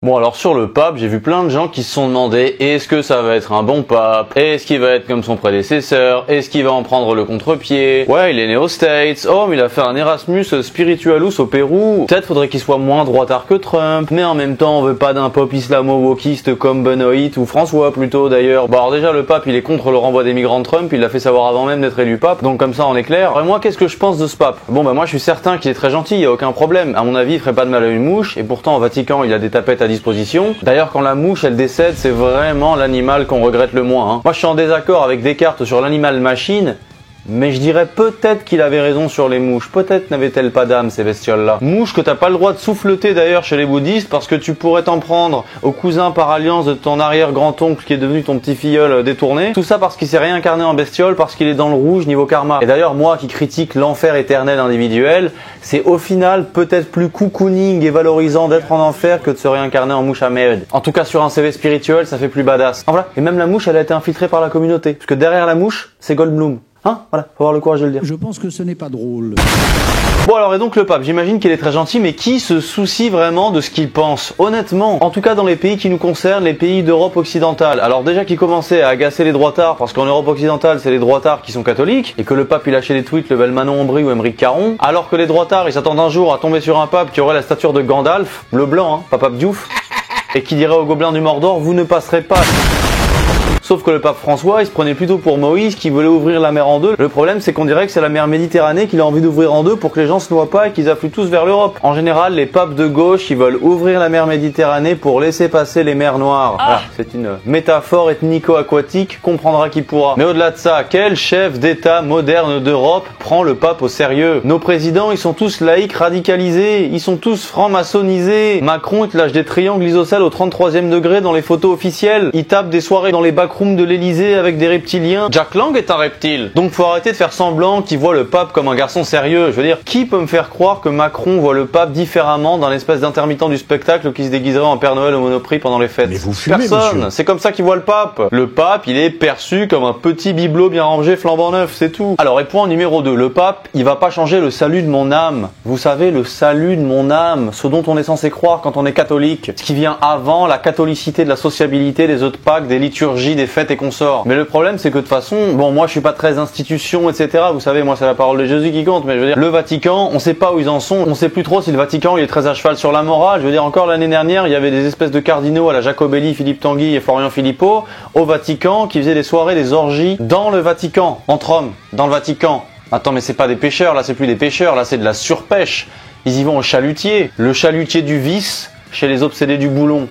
Bon alors sur le pape, j'ai vu plein de gens qui se sont demandé est-ce que ça va être un bon pape? Est-ce qu'il va être comme son prédécesseur? Est-ce qu'il va en prendre le contre-pied? Ouais, il est né aux States. Oh, mais il a fait un Erasmus Spiritualus au Pérou. Peut-être faudrait qu'il soit moins droitard que Trump. Mais en même temps, on veut pas d'un pape islamo-wokiste comme Benoît ou François plutôt d'ailleurs. Bon alors déjà, le pape, il est contre le renvoi des migrants de Trump. Il l'a fait savoir avant même d'être élu pape. Donc comme ça, on est clair. Et moi, qu'est-ce que je pense de ce pape? Bon bah moi, je suis certain qu'il est très gentil. Il y a aucun problème. À mon avis, il ferait pas de mal à une mouche. Et pourtant, au Vatican, il a des tapettes à disposition. D'ailleurs, quand la mouche, elle décède, c'est vraiment l'animal qu'on regrette le moins. Moi, je suis en désaccord avec Descartes sur l'animal machine. Mais je dirais peut-être qu'il avait raison sur les mouches. Peut-être n'avaient-elles pas d'âme, ces bestioles-là. Mouches que t'as pas le droit de souffleter d'ailleurs chez les bouddhistes parce que tu pourrais t'en prendre au cousin par alliance de ton arrière-grand-oncle qui est devenu ton petit filleul détourné. Tout ça parce qu'il s'est réincarné en bestiole, parce qu'il est dans le rouge niveau karma. Et d'ailleurs, moi qui critique l'enfer éternel individuel, c'est au final peut-être plus cocooning et valorisant d'être en enfer que de se réincarner en mouche à merde. En tout cas, sur un CV spirituel, ça fait plus badass. En voilà. Et même la mouche, elle a été infiltrée par la communauté. Parce que derrière la mouche, c'est Goldblum. Voilà, faut avoir le courage de le dire. Je pense que ce n'est pas drôle. Bon alors et donc le pape, j'imagine qu'il est très gentil, mais qui se soucie vraiment de ce qu'il pense? Honnêtement, en tout cas dans les pays qui nous concernent, les pays d'Europe occidentale. Alors déjà qu'il commençait à agacer les droitards, parce qu'en Europe occidentale c'est les droitards qui sont catholiques, et que le pape il lâchait des tweets le bel Manon Ombry ou Émeric Caron, alors que les droitards ils s'attendent un jour à tomber sur un pape qui aurait la stature de Gandalf, le blanc, pas pape Diouf, et qui dirait aux gobelins du Mordor, vous ne passerez pas. Sauf que le pape François, il se prenait plutôt pour Moïse qui voulait ouvrir la mer en deux. Le problème, c'est qu'on dirait que c'est la mer Méditerranée qu'il a envie d'ouvrir en deux pour que les gens se noient pas et qu'ils affluent tous vers l'Europe. En général, les papes de gauche, ils veulent ouvrir la mer Méditerranée pour laisser passer les mers noires. Voilà, c'est une métaphore ethnico-aquatique, comprendra qui pourra. Mais au-delà de ça, quel chef d'État moderne d'Europe prend le pape au sérieux? Nos présidents, ils sont tous laïcs radicalisés, ils sont tous franc-maçonnisés. Macron, il te lâche des triangles isocèles au 33e degré dans les photos officielles. Il tape des soirées dans les backrooms de l'Elysée avec des reptiliens. Jack Lang est un reptile. Donc faut arrêter de faire semblant qu'il voit le pape comme un garçon sérieux. Je veux dire, qui peut me faire croire que Macron voit le pape différemment d'un espèce d'intermittent du spectacle qui se déguiserait en Père Noël au Monoprix pendant les fêtes? Mais vous fumez, personne. C'est comme ça qu'il voit le pape. Le pape, il est perçu comme un petit bibelot bien rangé flambant neuf, c'est tout. Alors et point numéro 2, le pape, il va pas changer le salut de mon âme. Vous savez, le salut de mon âme, ce dont on est censé croire quand on est catholique, ce qui vient avant la catholicité de la sociabilité, des autres Pâques, des liturgies, des fêtes et consorts. Mais le problème, c'est que de toute façon, bon, moi je suis pas très institution, etc. Vous savez, moi c'est la parole de Jésus qui compte, mais je veux dire, le Vatican, on sait pas où ils en sont, on sait plus trop si le Vatican il est très à cheval sur la morale. Je veux dire, encore l'année dernière, il y avait des espèces de cardinaux à la Jacobelli, Philippe Tanguy et Florian Philippot, au Vatican, qui faisaient des soirées, des orgies dans le Vatican, entre hommes, dans le Vatican. Attends, mais c'est pas des pêcheurs, là c'est plus des pêcheurs, là c'est de la surpêche. Ils y vont au chalutier, le chalutier du vice chez les obsédés du boulon.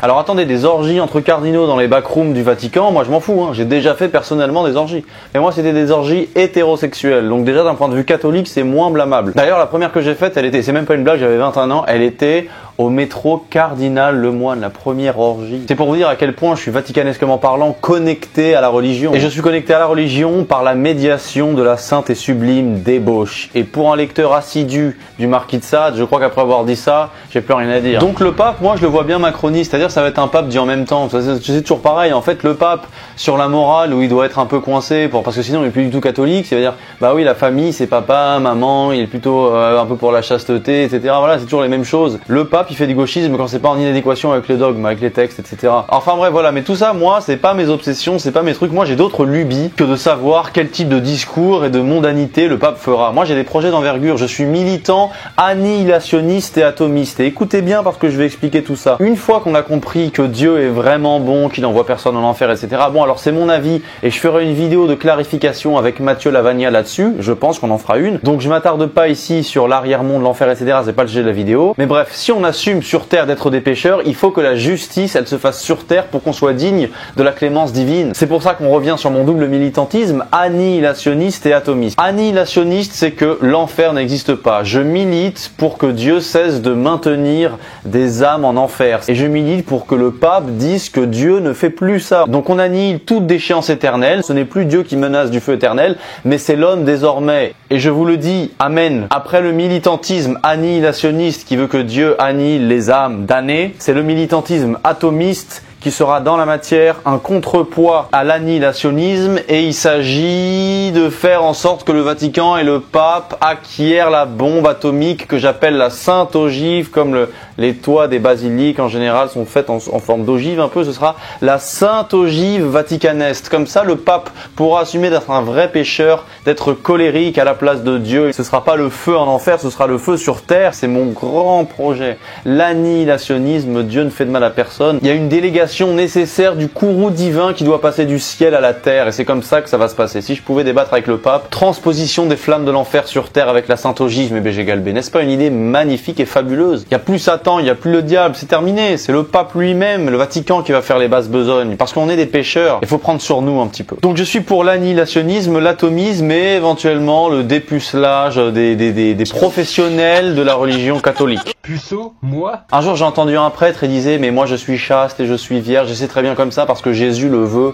Alors attendez, des orgies entre cardinaux dans les backrooms du Vatican, moi je m'en fous, j'ai déjà fait personnellement des orgies. Mais moi c'était des orgies hétérosexuelles, donc déjà d'un point de vue catholique c'est moins blâmable. D'ailleurs la première que j'ai faite, elle était, c'est même pas une blague, j'avais 21 ans, elle était au métro Cardinal Lemoine, la première orgie. C'est pour vous dire à quel point je suis vaticanesquement parlant connecté à la religion. Et je suis connecté à la religion par la médiation de la sainte et sublime débauche. Et pour un lecteur assidu du Marquis de Sade, je crois qu'après avoir dit ça, j'ai plus rien à dire. Donc le pape, moi je le vois bien macroniste, c'est-à-dire ça va être un pape dit en même temps. C'est toujours pareil, en fait le pape sur la morale où il doit être un peu coincé, parce que sinon il est plus du tout catholique, c'est-à-dire bah oui la famille c'est papa, maman, il est plutôt un peu pour la chasteté, etc. Voilà, c'est toujours les mêmes choses. Le pape il fait du gauchisme quand c'est pas en inadéquation avec le dogme, avec les textes, etc. Enfin bref, voilà, mais tout ça, moi, c'est pas mes obsessions, c'est pas mes trucs. Moi, j'ai d'autres lubies que de savoir quel type de discours et de mondanité le pape fera. Moi, j'ai des projets d'envergure. Je suis militant, annihilationniste et atomiste. Et écoutez bien parce que je vais expliquer tout ça. Une fois qu'on a compris que Dieu est vraiment bon, qu'il n'envoie personne en enfer, etc. Bon, alors c'est mon avis et je ferai une vidéo de clarification avec Mathieu Lavagna là-dessus. Je pense qu'on en fera une. Donc, je m'attarde pas ici sur l'arrière-monde, l'enfer, etc. C'est pas le sujet de la vidéo. Mais bref, si on assume sur terre d'être des pécheurs, il faut que la justice elle se fasse sur terre pour qu'on soit digne de la clémence divine. C'est pour ça qu'on revient sur mon double militantisme annihilationniste et atomiste. Annihilationniste, c'est que l'enfer n'existe pas. Je milite pour que Dieu cesse de maintenir des âmes en enfer. Et je milite pour que le pape dise que Dieu ne fait plus ça. Donc on annihile toute déchéance éternelle. Ce n'est plus Dieu qui menace du feu éternel, mais c'est l'homme désormais. Et je vous le dis, amen. Après le militantisme annihilationniste qui veut que Dieu annihile les âmes damnées, c'est le militantisme atomiste qui sera dans la matière un contrepoids à l'annihilationnisme, et il s'agit de faire en sorte que le Vatican et le pape acquièrent la bombe atomique que j'appelle la sainte ogive, comme les toits des basiliques en général sont faits en forme d'ogive un peu, ce sera la sainte ogive vaticaneste. Comme ça, le pape pourra assumer d'être un vrai pécheur, d'être colérique à la place de Dieu. Ce sera pas le feu en enfer, ce sera le feu sur terre. C'est mon grand projet. L'annihilationnisme, Dieu ne fait de mal à personne. Il y a une délégation nécessaire du courroux divin qui doit passer du ciel à la terre, et c'est comme ça que ça va se passer. Si je pouvais débattre avec le pape, transposition des flammes de l'enfer sur terre avec la sainte ogive, mais BG Galbé, n'est-ce pas une idée magnifique et fabuleuse? Il n'y a plus Satan, il n'y a plus le diable, c'est terminé. C'est le pape lui-même, le Vatican qui va faire les basses besognes, parce qu'on est des pécheurs. Il faut prendre sur nous un petit peu. Donc je suis pour l'annihilationnisme, l'atomisme et éventuellement le dépucelage des professionnels de la religion catholique. Puceau, moi? Un jour j'ai entendu un prêtre et disait mais moi je suis chaste et je suis vierge, et c'est très bien comme ça parce que Jésus le veut.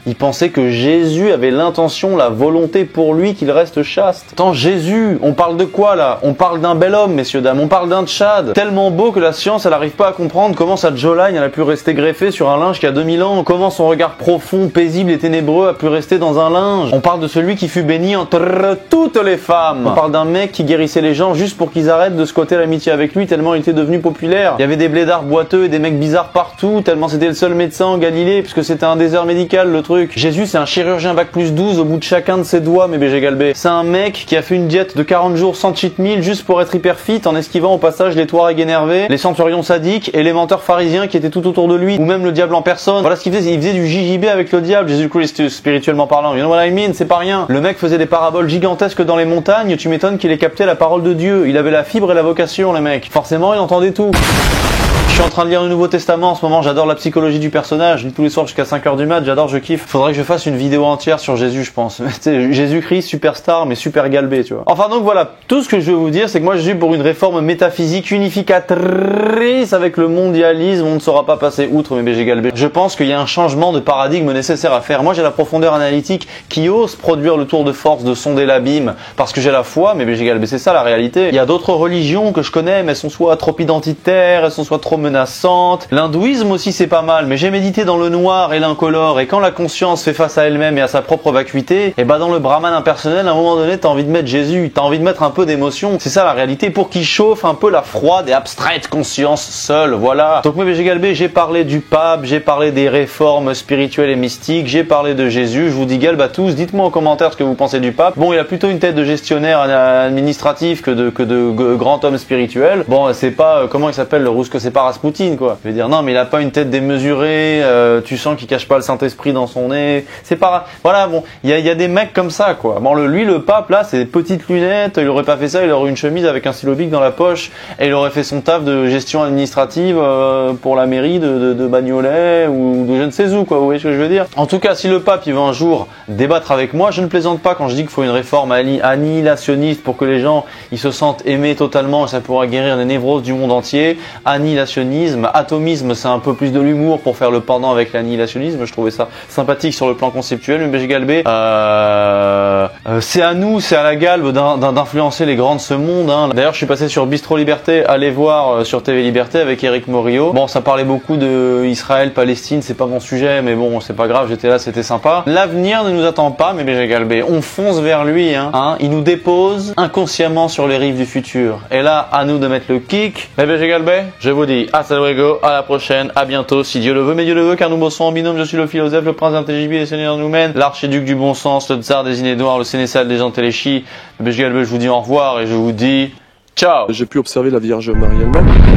Il pensait que Jésus avait l'intention, la volonté pour lui qu'il reste chaste. Attends, Jésus, on parle de quoi là? On parle d'un bel homme, messieurs, dames, on parle d'un tchad. Tellement beau que la science, elle n'arrive pas à comprendre comment sa jawline, elle a pu rester greffée sur un linge qui a 2000 ans. Comment son regard profond, paisible et ténébreux a pu rester dans un linge. On parle de celui qui fut béni entre toutes les femmes. On parle d'un mec qui guérissait les gens juste pour qu'ils arrêtent de squatter l'amitié avec lui tellement il était devenu populaire. Il y avait des blédards boiteux et des mecs bizarres partout tellement c'était le seul médecin en Galilée puisque c'était un désert médical le truc. Jésus, c'est un chirurgien bac+12 au bout de chacun de ses doigts, mes BG Galbé. C'est un mec qui a fait une diète de 40 jours sans cheat meal juste pour être hyper fit en esquivant au passage les Touaregs énervés, les centurions sadiques et les menteurs pharisiens qui étaient tout autour de lui, ou même le diable en personne. Voilà ce qu'il faisait, il faisait du JJB avec le diable, Jésus-Christ spirituellement parlant. You know what I mean? C'est pas rien. Le mec faisait des paraboles gigantesques dans les montagnes, tu m'étonnes qu'il ait capté la parole de Dieu. Il avait la fibre et la vocation, le mec. Forcément, il entendait tout. Je suis en train de lire le Nouveau Testament en ce moment, j'adore la psychologie du personnage, je lis tous les soirs jusqu'à 5h du mat, j'adore, je kiffe. Faudrait que je fasse une vidéo entière sur Jésus, je pense. Jésus-Christ, superstar, mais super galbé, tu vois. Enfin donc voilà, tout ce que je veux vous dire, c'est que moi je suis pour une réforme métaphysique unificatrice avec le mondialisme, on ne saura pas passer outre, mais BG galbé. Je pense qu'il y a un changement de paradigme nécessaire à faire. Moi j'ai la profondeur analytique qui ose produire le tour de force de sonder l'abîme, parce que j'ai la foi, mais BG galbé, c'est ça la réalité. Il y a d'autres religions que je connais, mais elles sont soit trop identitaires, elles sont soit trop menaçante. L'hindouisme aussi c'est pas mal, mais j'ai médité dans le noir et l'incolore, et quand la conscience fait face à elle-même et à sa propre vacuité, et bah dans le brahman impersonnel, à un moment donné t'as envie de mettre Jésus, t'as envie de mettre un peu d'émotion. C'est ça la réalité, pour qu'il chauffe un peu la froide et abstraite conscience seule, voilà. Donc moi BG Galbé, j'ai parlé du pape, j'ai parlé des réformes spirituelles et mystiques, j'ai parlé de Jésus, je vous dis galbe à tous, dites-moi en commentaire ce que vous pensez du pape. Bon, il a plutôt une tête de gestionnaire administratif que de grand homme spirituel. Bon, c'est pas, comment il s'appelle le rousse que c'est pas Rasputin, quoi. Je veux dire, non, mais il a pas une tête démesurée, tu sens qu'il cache pas le Saint-Esprit dans son nez. C'est pas, voilà, bon, il y a des mecs comme ça, quoi. Bon, lui, le pape, là, c'est des petites lunettes, il aurait pas fait ça, il aurait une chemise avec un stylo bic dans la poche, et il aurait fait son taf de gestion administrative, pour la mairie de Bagnolet, ou de je ne sais où, quoi. Vous voyez ce que je veux dire? En tout cas, si le pape, il veut un jour débattre avec moi, je ne plaisante pas quand je dis qu'il faut une réforme annihilationniste pour que les gens, ils se sentent aimés totalement, et ça pourra guérir les névroses du monde entier. Annihilationnisme, atomisme, c'est un peu plus de l'humour pour faire le pendant avec l'annihilationnisme. Je trouvais ça sympathique sur le plan conceptuel. Mais BG Galbé, c'est à nous, c'est à la galbe d'influencer les grands de ce monde. Hein. D'ailleurs, je suis passé sur Bistro Liberté, allez voir sur TV Liberté avec Eric Morillo. Bon, ça parlait beaucoup de Israël, Palestine, c'est pas mon sujet, mais bon, c'est pas grave, j'étais là, c'était sympa. L'avenir ne nous attend pas, mais BG Galbé, on fonce vers lui. Hein. Il nous dépose inconsciemment sur les rives du futur. Et là, à nous de mettre le kick. Mais BG Galbé, je vous dis hasta luego, à la prochaine, à bientôt, si Dieu le veut, mais Dieu le veut, car nous bossons en binôme. Je suis le philosophe, le prince d'Intelligibi, le seigneur nous mène, l'archiduc du bon sens, le tsar des Inédoires, le sénéchal des Antéléchis. BG Galbé, je vous dis au revoir et je vous dis ciao. J'ai pu observer la Vierge Marie elle-même.